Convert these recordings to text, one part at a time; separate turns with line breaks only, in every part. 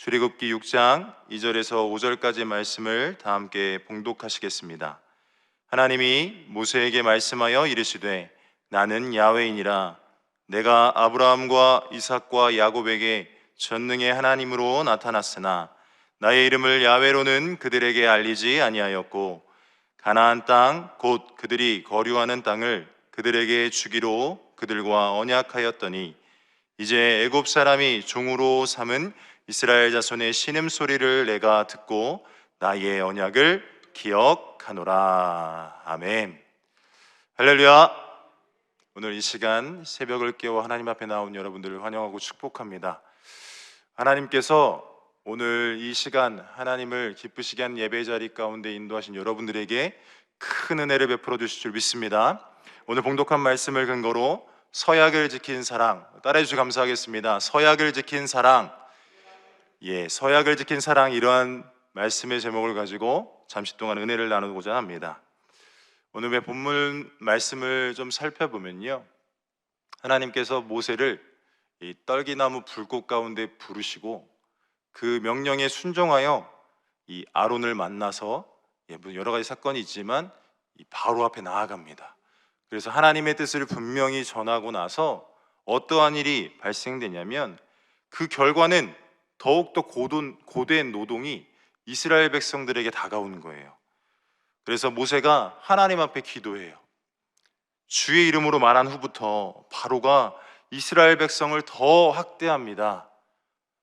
출애굽기 6장 2절에서 5절까지 말씀을 다 함께 봉독하시겠습니다. 하나님이 모세에게 말씀하여 이르시되 나는 야훼이니라. 내가 아브라함과 이삭과 야곱에게 전능의 하나님으로 나타났으나 나의 이름을 야훼로는 그들에게 알리지 아니하였고 가나안 땅 곧 그들이 거류하는 땅을 그들에게 주기로 그들과 언약하였더니 이제 애굽 사람이 종으로 삼은 이스라엘 자손의 신음소리를 내가 듣고 나의 언약을 기억하노라. 아멘. 할렐루야. 오늘 이 시간 새벽을 깨워 하나님 앞에 나온 여러분들을 환영하고 축복합니다. 하나님께서 오늘 이 시간 하나님을 기쁘시게 한 예배 자리 가운데 인도하신 여러분들에게 큰 은혜를 베풀어 주실 줄 믿습니다. 오늘 봉독한 말씀을 근거로 서약을 지킨 사랑, 따라해 주시면 감사하겠습니다. 서약을 지킨 사랑, 서약을 지킨 사랑, 이러한 말씀의 제목을 가지고 잠시 동안 은혜를 나누고자 합니다. 오늘의 본문 말씀을 좀 살펴보면요, 하나님께서 모세를 이 떨기나무 불꽃 가운데 부르시고 그 명령에 순종하여 이 아론을 만나서 여러 가지 사건이 있지만 이 바로 앞에 나아갑니다. 그래서 하나님의 뜻을 분명히 전하고 나서 어떠한 일이 발생되냐면 그 결과는 더욱더 고된 노동이 이스라엘 백성들에게 다가오는 거예요. 그래서 모세가 하나님 앞에 기도해요. 주의 이름으로 말한 후부터 바로가 이스라엘 백성을 더 학대합니다.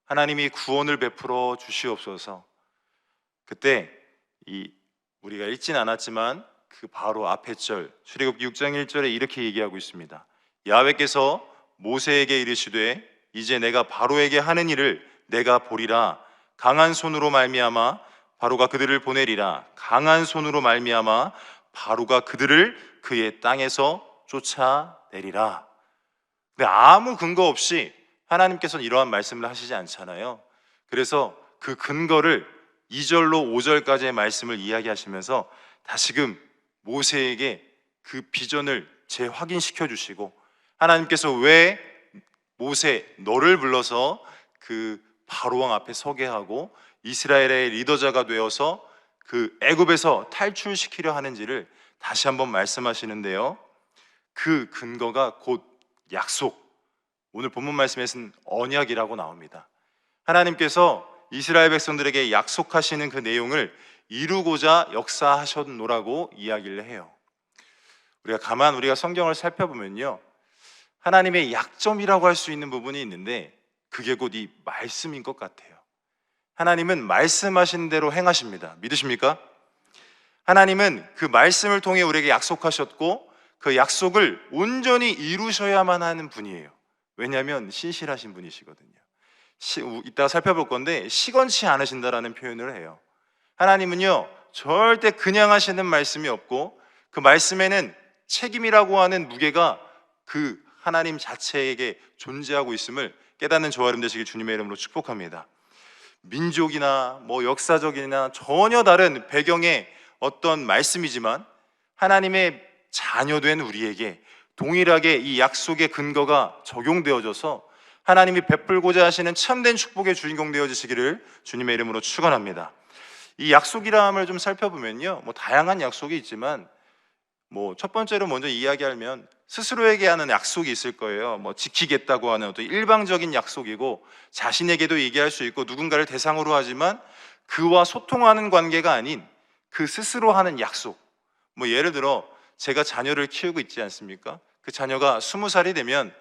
하나님이 구원을 베풀어 주시옵소서. 그때 우리가 읽진 않았지만 그 바로 앞에 절, 출애굽기 6장 1절에 이렇게 얘기하고 있습니다. 야훼께서 모세에게 이르시되 이제 내가 바로에게 하는 일을 내가 보리라. 강한 손으로 말미암아 바로가 그들을 보내리라. 강한 손으로 말미암아 바로가 그들을 그의 땅에서 쫓아내리라. 근데 아무 근거 없이 하나님께서는 이러한 말씀을 하시지 않잖아요. 그래서 그 근거를 2절로 5절까지의 말씀을 이야기하시면서 다시금 모세에게 그 비전을 재확인시켜 주시고, 하나님께서 왜 모세 너를 불러서 그 바로왕 앞에 서게 하고 이스라엘의 리더자가 되어서 그 애굽에서 탈출시키려 하는지를 다시 한번 말씀하시는데요, 그 근거가 곧 약속, 오늘 본문 말씀에서는 언약이라고 나옵니다. 하나님께서 이스라엘 백성들에게 약속하시는 그 내용을 이루고자 역사하셨노라고 이야기를 해요. 우리가 성경을 살펴보면요, 하나님의 약점이라고 할 수 있는 부분이 있는데 그게 곧 이 말씀인 것 같아요. 하나님은 말씀하신 대로 행하십니다. 믿으십니까? 하나님은 그 말씀을 통해 우리에게 약속하셨고 그 약속을 온전히 이루셔야만 하는 분이에요. 왜냐하면 신실하신 분이시거든요. 이따가 살펴볼 건데 시건치 않으신다라는 표현을 해요. 하나님은요 절대 그냥 하시는 말씀이 없고 그 말씀에는 책임이라고 하는 무게가 그 하나님 자체에게 존재하고 있음을 깨닫는 저와 여러분 되시길 주님의 이름으로 축복합니다. 민족이나 역사적이나 전혀 다른 배경의 어떤 말씀이지만 하나님의 자녀된 우리에게 동일하게 이 약속의 근거가 적용되어져서 하나님이 베풀고자 하시는 참된 축복의 주인공 되어지시기를 주님의 이름으로 축원합니다. 이 약속이라함을 좀 살펴보면요, 다양한 약속이 있지만 첫 번째로 먼저 이야기하면 스스로에게 하는 약속이 있을 거예요. 지키겠다고 하는 어떤 일방적인 약속이고 자신에게도 얘기할 수 있고 누군가를 대상으로 하지만 그와 소통하는 관계가 아닌 그 스스로 하는 약속. 예를 들어 제가 자녀를 키우고 있지 않습니까? 그 자녀가 20살이 되면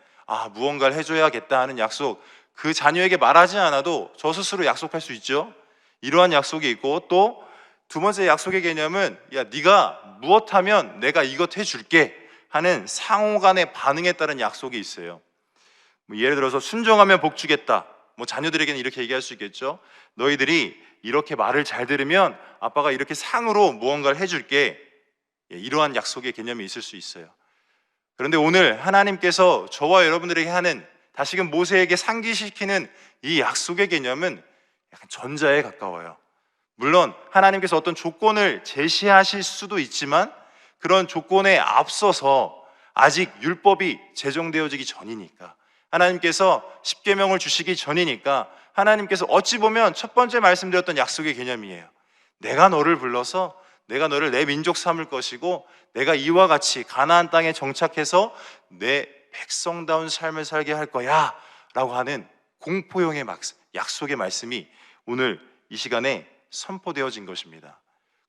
무언가를 해줘야겠다 하는 약속, 그 자녀에게 말하지 않아도 저 스스로 약속할 수 있죠. 이러한 약속이 있고, 또 두 번째 약속의 개념은 네가 무엇하면 내가 이것 해줄게 하는 상호 간의 반응에 따른 약속이 있어요. 예를 들어서 순종하면 복 주겠다. 자녀들에게는 이렇게 얘기할 수 있겠죠. 너희들이 이렇게 말을 잘 들으면 아빠가 이렇게 상으로 무언가를 해줄게. 이러한 약속의 개념이 있을 수 있어요. 그런데 오늘 하나님께서 저와 여러분들에게 하는, 다시금 모세에게 상기시키는 이 약속의 개념은 약간 전자에 가까워요. 물론 하나님께서 어떤 조건을 제시하실 수도 있지만 그런 조건에 앞서서 아직 율법이 제정되어지기 전이니까, 하나님께서 십계명을 주시기 전이니까 하나님께서 어찌 보면 첫 번째 말씀드렸던 약속의 개념이에요. 내가 너를 불러서 내가 너를 내 민족 삼을 것이고 내가 이와 같이 가나안 땅에 정착해서 내 백성다운 삶을 살게 할 거야 라고 하는 공포형의 약속의 말씀이 오늘 이 시간에 선포되어진 것입니다.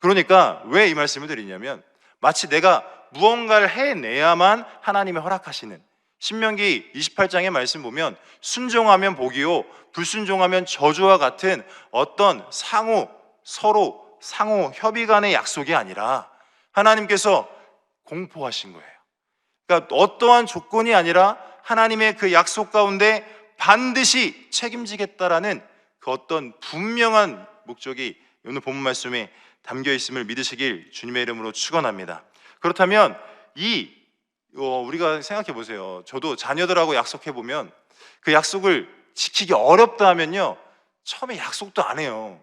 그러니까 왜 이 말씀을 드리냐면 마치 내가 무언가를 해내야만 하나님이 허락하시는, 신명기 28장의 말씀 보면 순종하면 복이요 불순종하면 저주와 같은 어떤 서로 상호 협의 간의 약속이 아니라 하나님께서 공포하신 거예요. 그러니까 어떠한 조건이 아니라 하나님의 그 약속 가운데 반드시 책임지겠다라는 그 어떤 분명한 목적이 오늘 본문 말씀에 담겨 있음을 믿으시길 주님의 이름으로 축원합니다. 그렇다면 우리가 생각해 보세요. 저도 자녀들하고 약속해 보면 그 약속을 지키기 어렵다 하면요, 처음에 약속도 안 해요.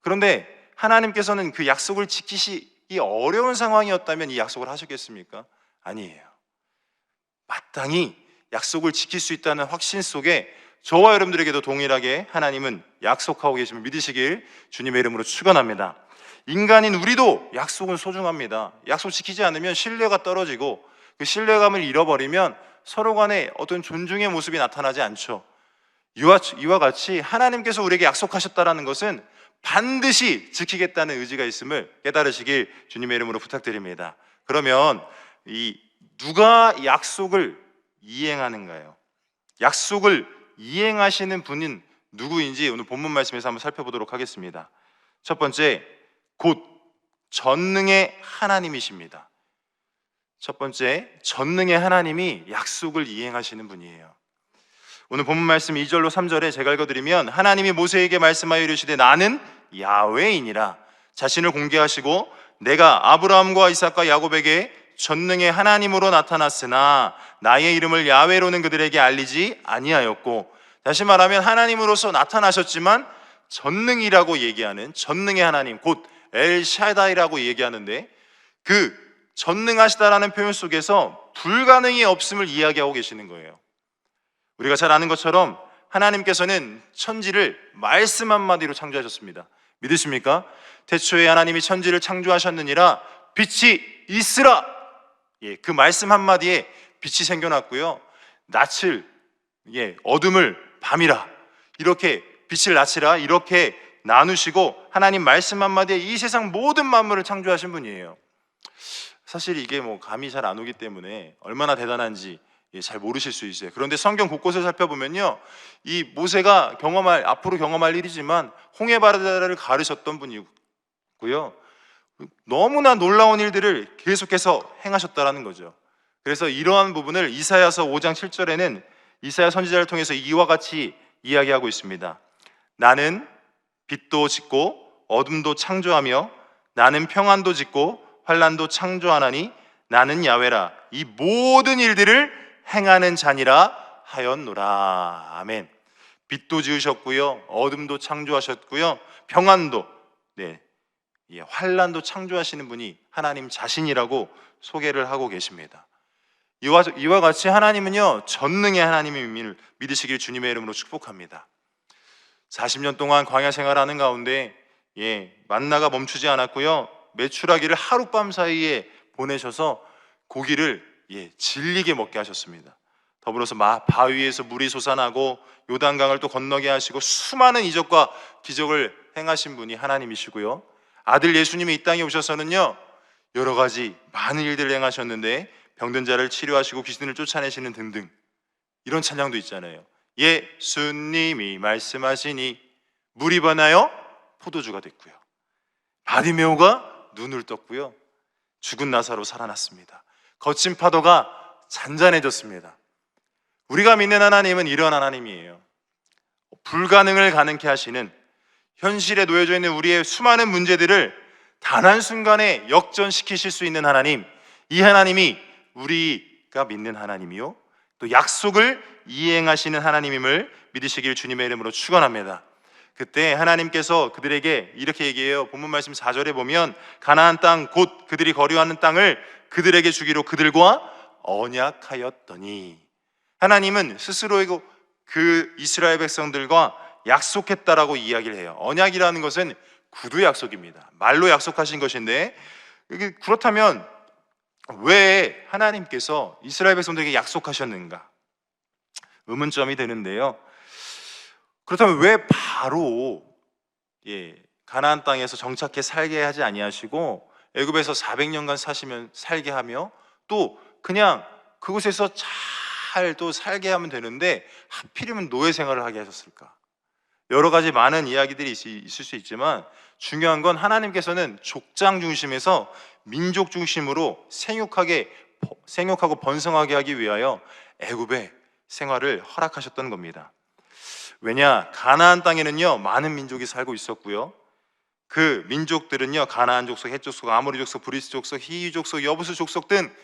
그런데 하나님께서는 그 약속을 지키시기 어려운 상황이었다면 이 약속을 하셨겠습니까? 아니에요. 마땅히 약속을 지킬 수 있다는 확신 속에 저와 여러분들에게도 동일하게 하나님은 약속하고 계심을 믿으시길 주님의 이름으로 축원합니다. 인간인 우리도 약속은 소중합니다. 약속 지키지 않으면 신뢰가 떨어지고 그 신뢰감을 잃어버리면 서로 간에 어떤 존중의 모습이 나타나지 않죠. 이와 같이 하나님께서 우리에게 약속하셨다는 것은 반드시 지키겠다는 의지가 있음을 깨달으시길 주님의 이름으로 부탁드립니다. 그러면 누가 약속을 이행하는가요? 약속을 이행하시는 분은 누구인지 오늘 본문 말씀에서 한번 살펴보도록 하겠습니다. 첫 번째, 곧 전능의 하나님이십니다. 첫 번째, 전능의 하나님이 약속을 이행하시는 분이에요. 오늘 본문 말씀 2절로 3절에 제가 읽어드리면 하나님이 모세에게 말씀하여 이르시되 나는 야훼이니라. 자신을 공개하시고 내가 아브라함과 이삭과 야곱에게 전능의 하나님으로 나타났으나 나의 이름을 야훼로는 그들에게 알리지 아니하였고, 다시 말하면 하나님으로서 나타나셨지만 전능이라고 얘기하는 전능의 하나님, 곧 엘샤다이라고 얘기하는데 그 전능하시다라는 표현 속에서 불가능이 없음을 이야기하고 계시는 거예요. 우리가 잘 아는 것처럼 하나님께서는 천지를 말씀 한마디로 창조하셨습니다. 믿으십니까? 태초에 하나님이 천지를 창조하셨느니라 빛이 있으라. 그 말씀 한마디에 빛이 생겨났고요, 낯을 어둠을 밤이라, 이렇게 빛을 낯이라 이렇게 나누시고 하나님 말씀 한마디에 이 세상 모든 만물을 창조하신 분이에요. 사실 이게 감이 잘 안 오기 때문에 얼마나 대단한지 잘 모르실 수 있어요. 그런데 성경 곳곳을 살펴보면요, 이 모세가 앞으로 경험할 일이지만 홍해 바다를 가르셨던 분이고요, 너무나 놀라운 일들을 계속해서 행하셨다라는 거죠. 그래서 이러한 부분을 이사야서 5장 7절에는 이사야 선지자를 통해서 이와 같이 이야기하고 있습니다. 나는 빛도 짓고 어둠도 창조하며 나는 평안도 짓고 환난도 창조하나니 나는 야훼라. 이 모든 일들을 행하는 자니라 하였노라. 아멘. 빛도 지으셨고요, 어둠도 창조하셨고요, 평안도, 환난도 창조하시는 분이 하나님 자신이라고 소개를 하고 계십니다. 이와 같이 하나님은요, 전능의 하나님임을 믿으시길 주님의 이름으로 축복합니다. 40년 동안 광야 생활하는 가운데 만나가 멈추지 않았고요, 메추라기를 하룻밤 사이에 보내셔서 고기를 질리게 먹게 하셨습니다. 더불어서 바위에서 물이 솟아나고 요단강을 또 건너게 하시고 수많은 이적과 기적을 행하신 분이 하나님이시고요, 아들 예수님이 이 땅에 오셔서는요, 여러 가지 많은 일들을 행하셨는데 병든 자를 치료하시고 귀신을 쫓아내시는 등등, 이런 찬양도 있잖아요. 예수님이 말씀하시니 물이 변하여 포도주가 됐고요, 바디메오가 눈을 떴고요, 죽은 나사로 살아났습니다. 거친 파도가 잔잔해졌습니다. 우리가 믿는 하나님은 이런 하나님이에요. 불가능을 가능케 하시는, 현실에 놓여져 있는 우리의 수많은 문제들을 단 한순간에 역전시키실 수 있는 하나님, 이 하나님이 우리가 믿는 하나님이요, 또 약속을 이행하시는 하나님임을 믿으시길 주님의 이름으로 축원합니다. 그때 하나님께서 그들에게 이렇게 얘기해요. 본문 말씀 4절에 보면 가나안 땅 곧 그들이 거류하는 땅을 그들에게 주기로 그들과 언약하였더니, 하나님은 스스로 그 이스라엘 백성들과 약속했다라고 이야기를 해요. 언약이라는 것은 구두 약속입니다. 말로 약속하신 것인데, 그렇다면 왜 하나님께서 이스라엘 백성들에게 약속하셨는가? 의문점이 되는데요. 그렇다면 왜 바로 가나안 땅에서 정착해 살게 하지 아니하시고 애굽에서 400년간 사시면 살게 하며 또 그냥 그곳에서 잘 또 살게 하면 되는데 하필이면 노예 생활을 하게 하셨을까? 여러 가지 많은 이야기들이 있을 수 있지만 중요한 건 하나님께서는 족장 중심에서 민족 중심으로 생육하고 번성하게 하기 위하여 애굽의 생활을 허락하셨던 겁니다. 왜냐? 가나안 땅에는요 많은 민족이 살고 있었고요, 그 민족들은요 가나안 족속, 헷 족속, 아모리 족속, 브리스 족속, 히위 족속, 여부스 족속 등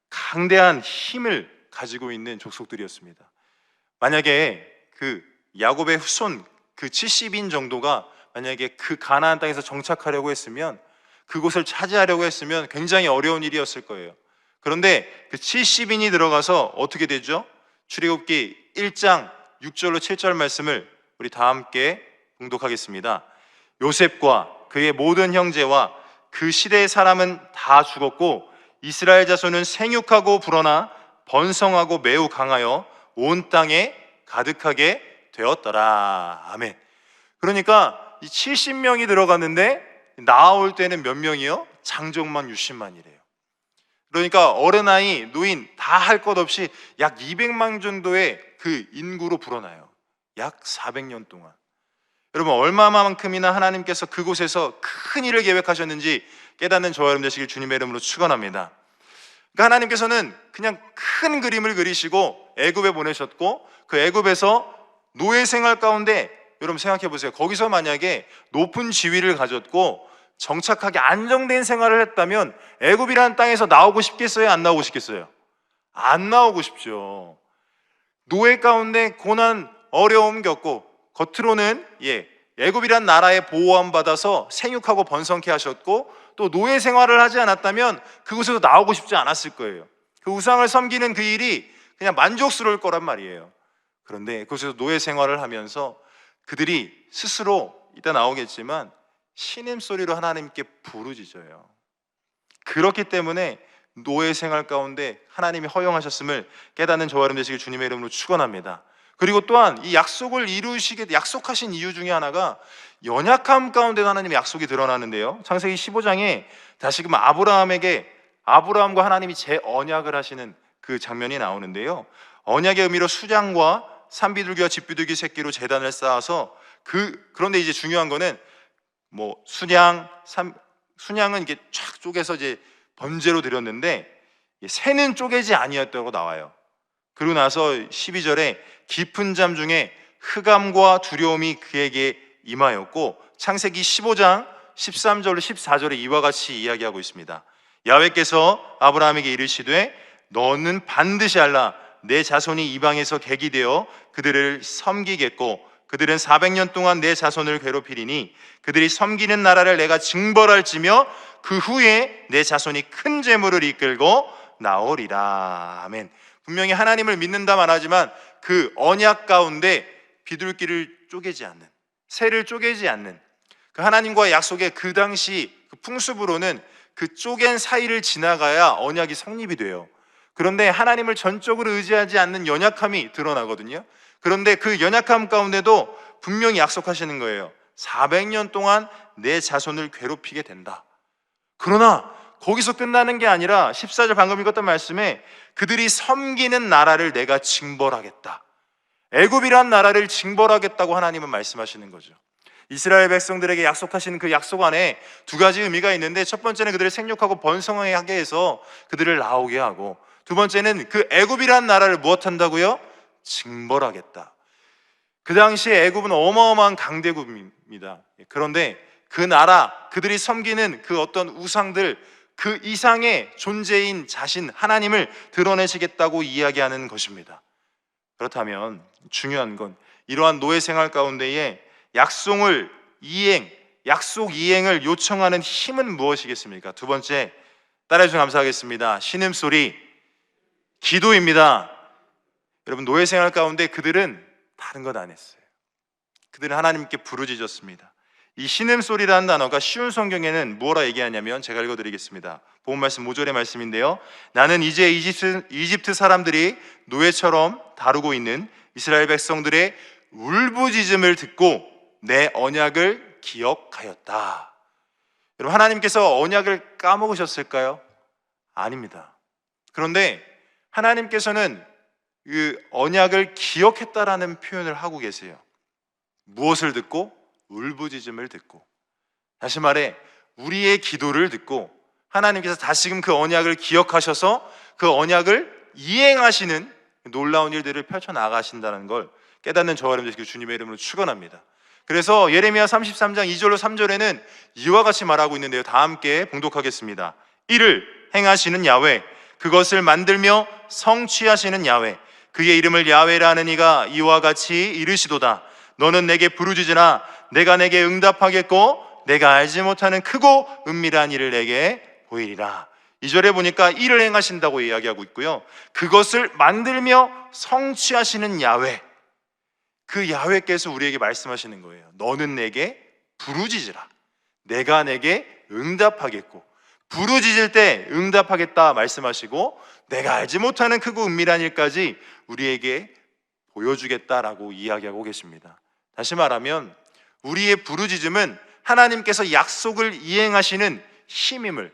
강대한 힘을 가지고 있는 족속들이었습니다. 만약에 그 야곱의 후손 그 70인 정도가 만약에 그 가나안 땅에서 정착하려고 했으면, 그곳을 차지하려고 했으면 굉장히 어려운 일이었을 거예요. 그런데 그 70인이 들어가서 어떻게 되죠? 출애굽기 1장 6절로 7절 말씀을 우리 다 함께 봉독하겠습니다. 요셉과 그의 모든 형제와 그 시대의 사람은 다 죽었고 이스라엘 자손은 생육하고 불어나 번성하고 매우 강하여 온 땅에 가득하게 되었더라. 아멘. 그러니까 이 70명이 들어갔는데 나올 때는 몇 명이요? 장정만 60만이래요. 그러니까 어린아이, 노인 다 할 것 없이 약 200만 정도의 그 인구로 불어나요. 약 400년 동안. 여러분, 얼마만큼이나 하나님께서 그곳에서 큰 일을 계획하셨는지 깨닫는 저와 여러분 되시길 주님의 이름으로 축원합니다. 그러니까 하나님께서는 그냥 큰 그림을 그리시고 애굽에 보내셨고, 그 애굽에서 노예 생활 가운데 여러분 생각해 보세요. 거기서 만약에 높은 지위를 가졌고 정착하게 안정된 생활을 했다면 애굽이라는 땅에서 나오고 싶겠어요? 안 나오고 싶겠어요? 안 나오고 싶죠. 노예 가운데 고난, 어려움 겪고 겉으로는 애굽이란 나라에 보호함 받아서 생육하고 번성케 하셨고 또 노예 생활을 하지 않았다면 그곳에서 나오고 싶지 않았을 거예요. 그 우상을 섬기는 그 일이 그냥 만족스러울 거란 말이에요. 그런데 그곳에서 노예 생활을 하면서 그들이 스스로 이따 나오겠지만 신음소리로 하나님께 부르짖어요. 그렇기 때문에 노예 생활 가운데 하나님이 허용하셨음을 깨닫는 저와 여러분 되시길 주님의 이름으로 축원합니다. 그리고 또한 이 약속을 이루시게 약속하신 이유 중에 하나가 연약함 가운데 하나님의 약속이 드러나는데요, 창세기 15장에 다시금 아브라함과 하나님이 재언약을 하시는 그 장면이 나오는데요, 언약의 의미로 수장과 산비둘기와 집비둘기 새끼로 제단을 쌓아서 그런데 이제 중요한 거는 순양은 이게 쫙 쪼개서 이제 번제로 드렸는데 새는 쪼개지 아니었다고 나와요. 그리고 나서 12절에 깊은 잠 중에 흑암과 두려움이 그에게 임하였고, 창세기 15장 13절로 14절에 이와 같이 이야기하고 있습니다. 야훼께서 아브라함에게 이르시되 너는 반드시 알라. 내 자손이 이방에서 객이 되어 그들을 섬기겠고 그들은 400년 동안 내 자손을 괴롭히리니 그들이 섬기는 나라를 내가 징벌할지며 그 후에 내 자손이 큰 재물을 이끌고 나오리라. 아멘. 분명히 하나님을 믿는다 말하지만 그 언약 가운데 비둘기를 쪼개지 않는, 새를 쪼개지 않는 그 하나님과의 약속의 그 당시 그 풍습으로는 그 쪼갠 사이를 지나가야 언약이 성립이 돼요. 그런데 하나님을 전적으로 의지하지 않는 연약함이 드러나거든요. 그런데 그 연약함 가운데도 분명히 약속하시는 거예요. 400년 동안 내 자손을 괴롭히게 된다. 그러나 거기서 끝나는 게 아니라 14절 방금 읽었던 말씀에 그들이 섬기는 나라를 내가 징벌하겠다. 애굽이란 나라를 징벌하겠다고 하나님은 말씀하시는 거죠. 이스라엘 백성들에게 약속하신 그 약속 안에 두 가지 의미가 있는데, 첫 번째는 그들을 생육하고 번성하게 해서 그들을 나오게 하고, 두 번째는 그 애굽이란 나라를 무엇한다고요? 징벌하겠다. 그 당시에 애굽은 어마어마한 강대국입니다. 그런데 그 나라, 그들이 섬기는 그 어떤 우상들, 그 이상의 존재인 자신 하나님을 드러내시겠다고 이야기하는 것입니다. 그렇다면 중요한 건 이러한 노예 생활 가운데에 약속 이행을 요청하는 힘은 무엇이겠습니까? 두 번째, 따라해주셔서 감사하겠습니다. 신음소리, 기도입니다. 여러분, 노예 생활 가운데 그들은 다른 것 안 했어요. 그들은 하나님께 부르짖었습니다. 이 신음소리라는 단어가 쉬운 성경에는 뭐라 얘기하냐면, 제가 읽어드리겠습니다. 본 말씀 5절의 말씀인데요, 나는 이제 이집트 사람들이 노예처럼 다루고 있는 이스라엘 백성들의 울부짖음을 듣고 내 언약을 기억하였다. 여러분, 하나님께서 언약을 까먹으셨을까요? 아닙니다. 그런데 하나님께서는 그 언약을 기억했다라는 표현을 하고 계세요. 무엇을 듣고? 울부짖음을 듣고. 다시 말해, 우리의 기도를 듣고 하나님께서 다시금 그 언약을 기억하셔서 그 언약을 이행하시는 놀라운 일들을 펼쳐나가신다는 걸 깨닫는 저와 여러분 되시길 주님의 이름으로 축원합니다. 그래서 예레미야 33장 2절로 3절에는 이와 같이 말하고 있는데요, 다 함께 봉독하겠습니다. 이를 행하시는 야훼, 그것을 만들며 성취하시는 야훼, 그의 이름을 야훼라 하는 이가 이와 같이 이르시도다. 너는 내게 부르짖으나 내가 내게 응답하겠고 내가 알지 못하는 크고 은밀한 일을 내게 보이리라. 2절에 보니까 일을 행하신다고 이야기하고 있고요, 그것을 만들며 성취하시는 야훼, 그 야훼께서 우리에게 말씀하시는 거예요. 너는 내게 부르짖으라, 내가 내게 응답하겠고. 부르짖을 때 응답하겠다 말씀하시고 내가 알지 못하는 크고 은밀한 일까지 우리에게 보여주겠다라고 이야기하고 계십니다. 다시 말하면 우리의 부르짖음은 하나님께서 약속을 이행하시는 힘임을,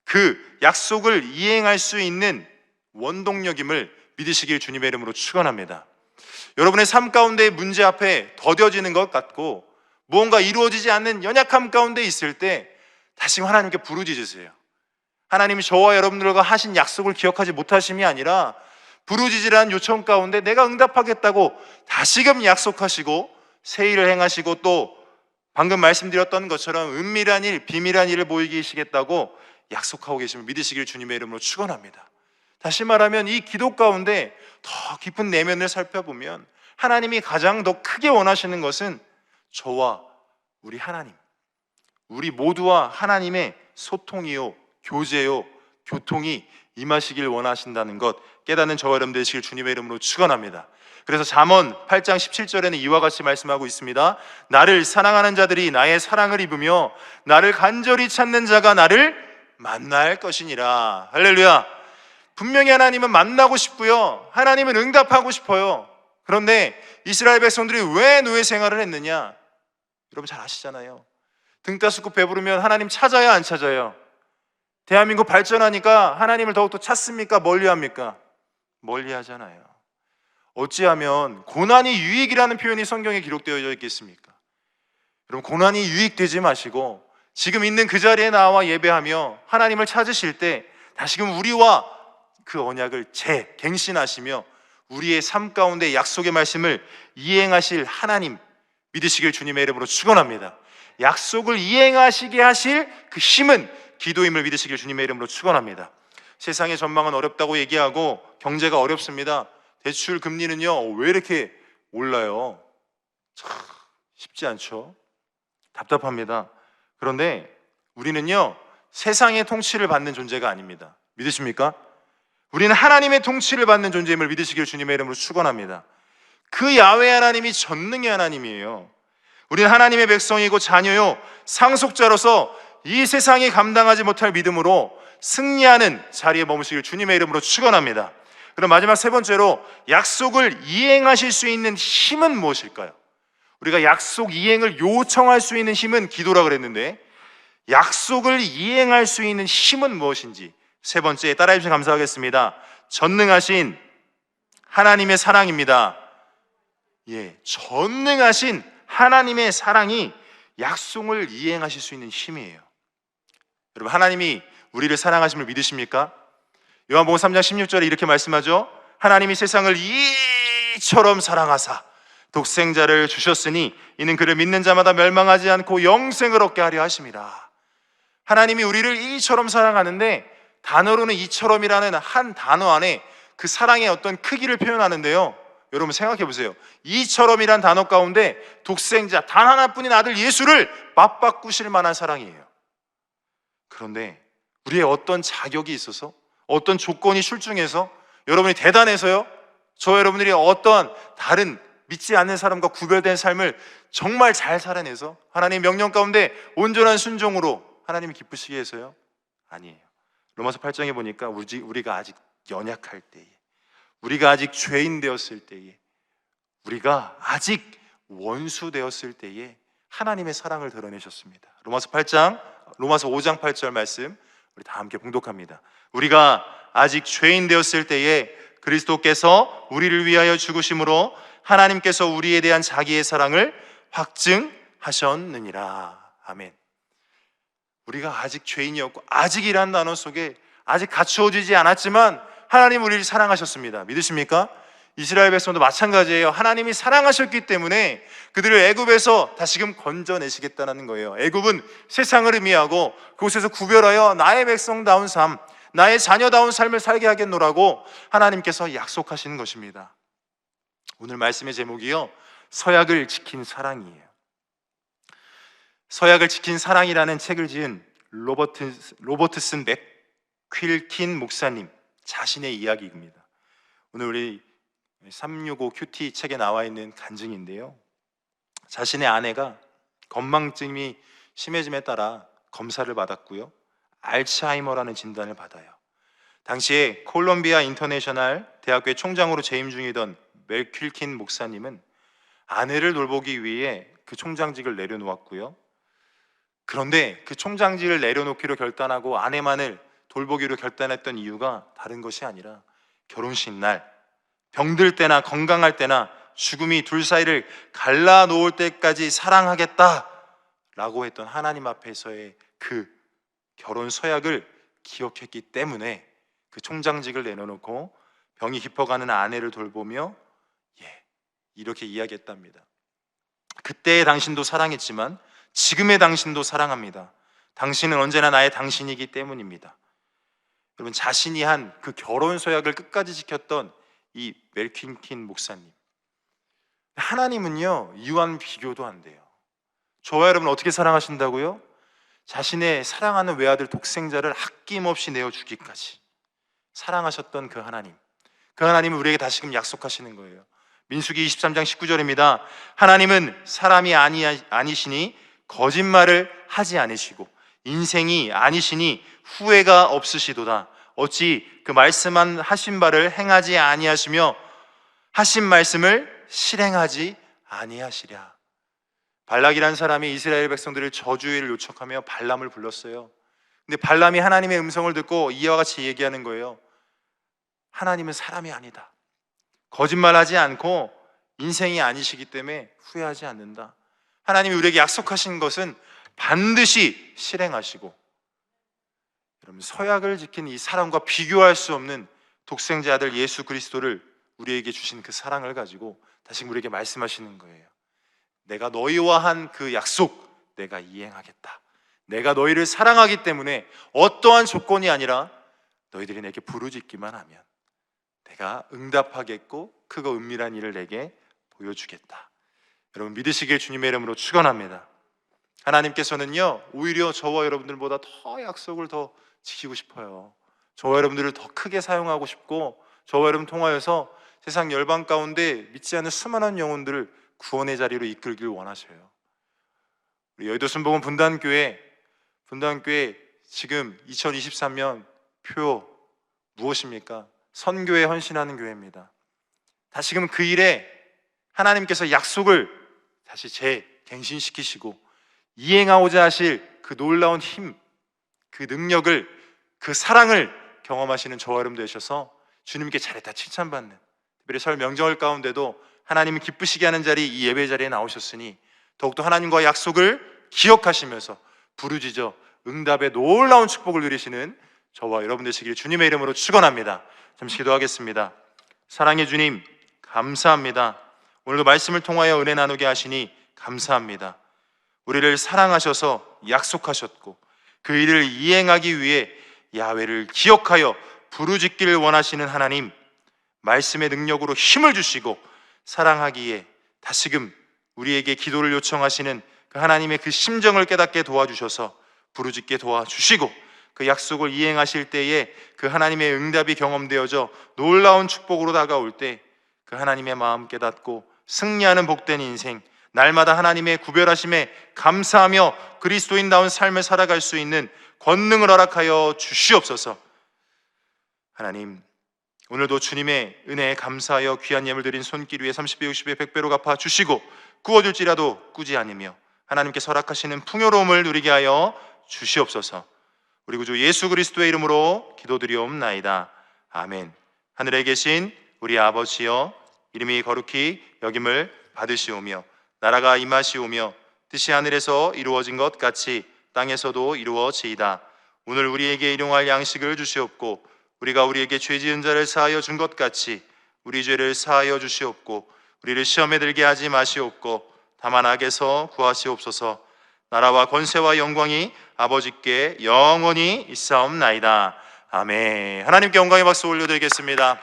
그 약속을 이행할 수 있는 원동력임을 믿으시길 주님의 이름으로 축원합니다. 여러분의 삶 가운데 문제 앞에 더뎌지는 것 같고 무언가 이루어지지 않는 연약함 가운데 있을 때 다시 하나님께 부르짖으세요. 하나님이 저와 여러분들과 하신 약속을 기억하지 못하심이 아니라 부르짖으라는 요청 가운데 내가 응답하겠다고 다시금 약속하시고 새 일을 행하시고 또 방금 말씀드렸던 것처럼 은밀한 일, 비밀한 일을 보이시겠다고 약속하고 계심을 믿으시길 주님의 이름으로 축원합니다. 다시 말하면 이 기도 가운데 더 깊은 내면을 살펴보면 하나님이 가장 더 크게 원하시는 것은 저와 우리 하나님, 우리 모두와 하나님의 소통이요, 교제요, 교통이 임하시길 원하신다는 것 깨닫는 저와 여러분 되시길 주님의 이름으로 축원합니다. 그래서 잠언 8장 17절에는 이와 같이 말씀하고 있습니다. 나를 사랑하는 자들이 나의 사랑을 입으며 나를 간절히 찾는 자가 나를 만날 것이니라. 할렐루야. 분명히 하나님은 만나고 싶고요, 하나님은 응답하고 싶어요. 그런데 이스라엘 백성들이 왜 노예 생활을 했느냐? 여러분 잘 아시잖아요. 등 따스고 배부르면 하나님 찾아야 안 찾아요? 대한민국 발전하니까 하나님을 더욱더 찾습니까? 멀리합니까? 멀리하잖아요. 어찌하면 고난이 유익이라는 표현이 성경에 기록되어 있겠습니까? 여러분, 고난이 유익되지 마시고 지금 있는 그 자리에 나와 예배하며 하나님을 찾으실 때 다시금 우리와 그 언약을 재갱신하시며 우리의 삶 가운데 약속의 말씀을 이행하실 하나님 믿으시길 주님의 이름으로 축원합니다. 약속을 이행하시게 하실 그 힘은 기도임을 믿으시길 주님의 이름으로 축원합니다. 세상의 전망은 어렵다고 얘기하고 경제가 어렵습니다. 대출 금리는요 왜 이렇게 올라요? 참 쉽지 않죠. 답답합니다. 그런데 우리는요 세상의 통치를 받는 존재가 아닙니다. 믿으십니까? 우리는 하나님의 통치를 받는 존재임을 믿으시길 주님의 이름으로 축원합니다. 그 야훼 하나님이 전능의 하나님이에요. 우리는 하나님의 백성이고 자녀요, 상속자로서 이 세상이 감당하지 못할 믿음으로 승리하는 자리에 머무시길 주님의 이름으로 축원합니다. 그럼 마지막 세 번째로 약속을 이행하실 수 있는 힘은 무엇일까요? 우리가 약속 이행을 요청할 수 있는 힘은 기도라 그랬는데 약속을 이행할 수 있는 힘은 무엇인지 세 번째 따라해 주시면 감사하겠습니다. 전능하신 하나님의 사랑입니다. 전능하신 하나님의 사랑이 약속을 이행하실 수 있는 힘이에요. 여러분, 하나님이 우리를 사랑하심을 믿으십니까? 요한복음 3장 16절에 이렇게 말씀하죠. 하나님이 세상을 이처럼 사랑하사 독생자를 주셨으니 이는 그를 믿는 자마다 멸망하지 않고 영생을 얻게 하려 하심이라. 하나님이 우리를 이처럼 사랑하는데 단어로는 이처럼이라는 한 단어 안에 그 사랑의 어떤 크기를 표현하는데요, 여러분 생각해 보세요. 이처럼이란 단어 가운데 독생자 단 하나뿐인 아들 예수를 맞바꾸실 만한 사랑이에요. 그런데 우리의 어떤 자격이 있어서, 어떤 조건이 출중해서, 여러분이 대단해서요, 저 여러분들이 어떤 다른 믿지 않는 사람과 구별된 삶을 정말 잘 살아내서 하나님 명령 가운데 온전한 순종으로 하나님이 기쁘시게 해서요? 아니에요. 로마서 8장에 보니까 우리가 아직 연약할 때에, 우리가 아직 죄인 되었을 때에, 우리가 아직 원수 되었을 때에 하나님의 사랑을 드러내셨습니다. 로마서 5장 8절 말씀 우리 다 함께 봉독합니다. 우리가 아직 죄인 되었을 때에 그리스도께서 우리를 위하여 죽으심으로 하나님께서 우리에 대한 자기의 사랑을 확증하셨느니라. 아멘. 우리가 아직 죄인이었고, 아직이란 단어 속에 아직 갖추어지지 않았지만 하나님 우리를 사랑하셨습니다. 믿으십니까? 이스라엘 백성도 마찬가지예요. 하나님이 사랑하셨기 때문에 그들을 애굽에서 다시금 건져내시겠다는 거예요. 애굽은 세상을 의미하고 그곳에서 구별하여 나의 백성다운 삶, 나의 자녀다운 삶을 살게 하겠노라고 하나님께서 약속하시는 것입니다. 오늘 말씀의 제목이요, 서약을 지킨 사랑이에요. 서약을 지킨 사랑이라는 책을 지은 로버트슨 맥퀼킨 목사님 자신의 이야기입니다. 오늘 우리 365 큐티 책에 나와 있는 간증인데요, 자신의 아내가 건망증이 심해짐에 따라 검사를 받았고요, 알츠하이머라는 진단을 받아요. 당시에 콜롬비아 인터내셔널 대학교의 총장으로 재임 중이던 맥퀼킨 목사님은 아내를 돌보기 위해 그 총장직을 내려놓았고요, 그런데 그 총장직을 내려놓기로 결단하고 아내만을 돌보기로 결단했던 이유가 다른 것이 아니라 결혼식 날, 병들 때나 건강할 때나 죽음이 둘 사이를 갈라놓을 때까지 사랑하겠다라고 했던 하나님 앞에서의 그 결혼 서약을 기억했기 때문에 그 총장직을 내려놓고 병이 깊어가는 아내를 돌보며 이렇게 이야기했답니다. 그때의 당신도 사랑했지만 지금의 당신도 사랑합니다. 당신은 언제나 나의 당신이기 때문입니다. 여러분, 자신이 한 그 결혼 서약을 끝까지 지켰던 이 맥퀼킨 목사님, 하나님은요 이와는 비교도 안 돼요. 저와 여러분 어떻게 사랑하신다고요? 자신의 사랑하는 외아들 독생자를 아낌없이 내어주기까지 사랑하셨던 그 하나님은 우리에게 다시금 약속하시는 거예요. 민수기 23장 19절입니다. 하나님은 사람이 아니시니 거짓말을 하지 않으시고 인생이 아니시니 후회가 없으시도다. 어찌 그 하신 바를 행하지 아니하시며 하신 말씀을 실행하지 아니하시랴. 발락이라는 사람이 이스라엘 백성들을 저주를 요청하며 발람을 불렀어요. 근데 발람이 하나님의 음성을 듣고 이와 같이 얘기하는 거예요. 하나님은 사람이 아니다. 거짓말하지 않고 인생이 아니시기 때문에 후회하지 않는다. 하나님이 우리에게 약속하신 것은 반드시 실행하시고, 여러분, 서약을 지킨 이 사랑과 비교할 수 없는 독생자 아들 예수 그리스도를 우리에게 주신 그 사랑을 가지고 다시 우리에게 말씀하시는 거예요. 내가 너희와 한 그 약속 내가 이행하겠다. 내가 너희를 사랑하기 때문에 어떠한 조건이 아니라 너희들이 내게 부르짖기만 하면 내가 응답하겠고 크고 은밀한 일을 내게 보여주겠다. 여러분, 믿으시길 주님의 이름으로 축원합니다. 하나님께서는요 오히려 저와 여러분들보다 더 약속을 더 지키고 싶어요. 저와 여러분들을 더 크게 사용하고 싶고, 저와 여러분 통하여서 세상 열방 가운데 믿지 않는 수많은 영혼들을 구원의 자리로 이끌길 원하셔요. 우리 여의도 순복음 분단교회 지금 2023년 표 무엇입니까? 선교에 헌신하는 교회입니다. 다시금 그 일에 하나님께서 약속을 다시 재갱신시키시고 이행하고자 하실 그 놀라운 힘, 그 능력을, 그 사랑을 경험하시는 저와 여러분 되셔서 주님께 잘했다 칭찬받는, 특별히 설 명절 가운데도 하나님이 기쁘시게 하는 자리, 이 예배 자리에 나오셨으니 더욱더 하나님과의 약속을 기억하시면서 부르짖어 응답의 놀라운 축복을 누리시는 저와 여러분 되시기를 주님의 이름으로 축원합니다. 잠시 기도하겠습니다. 사랑의 주님, 감사합니다. 오늘도 말씀을 통하여 은혜 나누게 하시니 감사합니다. 우리를 사랑하셔서 약속하셨고 그 일을 이행하기 위해 야훼를 기억하여 부르짖기를 원하시는 하나님, 말씀의 능력으로 힘을 주시고 사랑하기에 다시금 우리에게 기도를 요청하시는 그 하나님의 그 심정을 깨닫게 도와주셔서 부르짖게 도와주시고 그 약속을 이행하실 때에 그 하나님의 응답이 경험되어져 놀라운 축복으로 다가올 때 그 하나님의 마음 깨닫고 승리하는 복된 인생, 날마다 하나님의 구별하심에 감사하며 그리스도인다운 삶을 살아갈 수 있는 권능을 허락하여 주시옵소서. 하나님, 오늘도 주님의 은혜에 감사하여 귀한 예물 드린 손길 위에 30배, 60배, 100배로 갚아 주시고 구워줄지라도 꾸지 않으며 하나님께서 허락하시는 풍요로움을 누리게 하여 주시옵소서. 우리 구주 예수 그리스도의 이름으로 기도드리옵나이다. 아멘. 하늘에 계신 우리 아버지여, 이름이 거룩히 여김을 받으시오며 나라가 임하시오며 뜻이 하늘에서 이루어진 것 같이 땅에서도 이루어지이다. 오늘 우리에게 일용할 양식을 주시옵고 우리가 우리에게 죄 지은 자를 사하여 준 것 같이 우리 죄를 사하여 주시옵고 우리를 시험에 들게 하지 마시옵고 다만 악에서 구하시옵소서. 나라와 권세와 영광이 아버지께 영원히 있사옵나이다. 아멘. 하나님께 영광의 박수 올려드리겠습니다.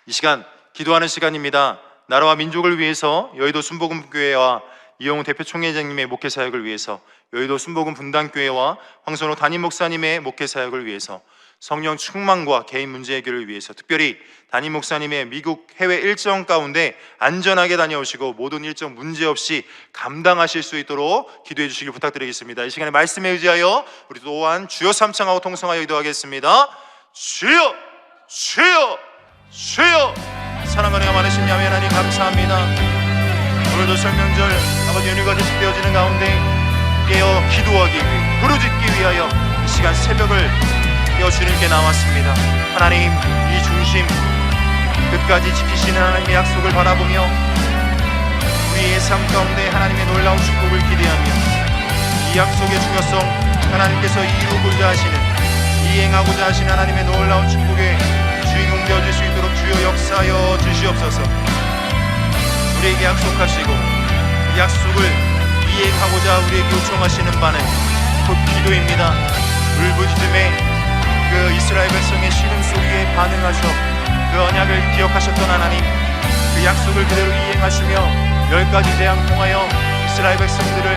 이 시간 기도하는 시간입니다. 나라와 민족을 위해서 여의도 순복음교회와 이용훈 대표 총회장님의 목회 사역을 위해서, 여의도 순복음 분당교회와 황선호 담임 목사님의 목회 사역을 위해서, 성령 충만과 개인 문제 해결을 위해서, 특별히 담임 목사님의 미국 해외 일정 가운데 안전하게 다녀오시고 모든 일정 문제없이 감당하실 수 있도록 기도해 주시길 부탁드리겠습니다. 이 시간에 말씀에 의지하여 우리 또한 주여 삼창하고 통성하여 기도하겠습니다. 주여, 주여, 주여. 사랑과 은혜가 많으신 야훼 하나님 감사합니다. 오늘도 설명절 아버지 연휴가 계속되어지는 가운데 깨어 기도하기 위해, 부르짖기 위하여 이 시간 새벽을 깨어 주님께 나왔습니다. 하나님, 이 중심 끝까지 지키시는 하나님의 약속을 바라보며 우리의 삶 가운데 하나님의 놀라운 축복을 기대하며 이 약속의 중요성, 하나님께서 이루고자 하시는, 이행하고자 하시는 하나님의 놀라운 축복의 주인공 되어줄 수 있도록 주여 역사하여 주시옵소서. 우리에게 약속하시고 이 약속을 이행하고자 우리에게 요청하시는 바는 곧 기도입니다. 울부짖음에 그 이스라엘 백성의 신음소리에 반응하셔 그 언약을 기억하셨던 하나님, 그 약속을 그대로 이행하시며 10가지 재앙 통하여 이스라엘 백성들을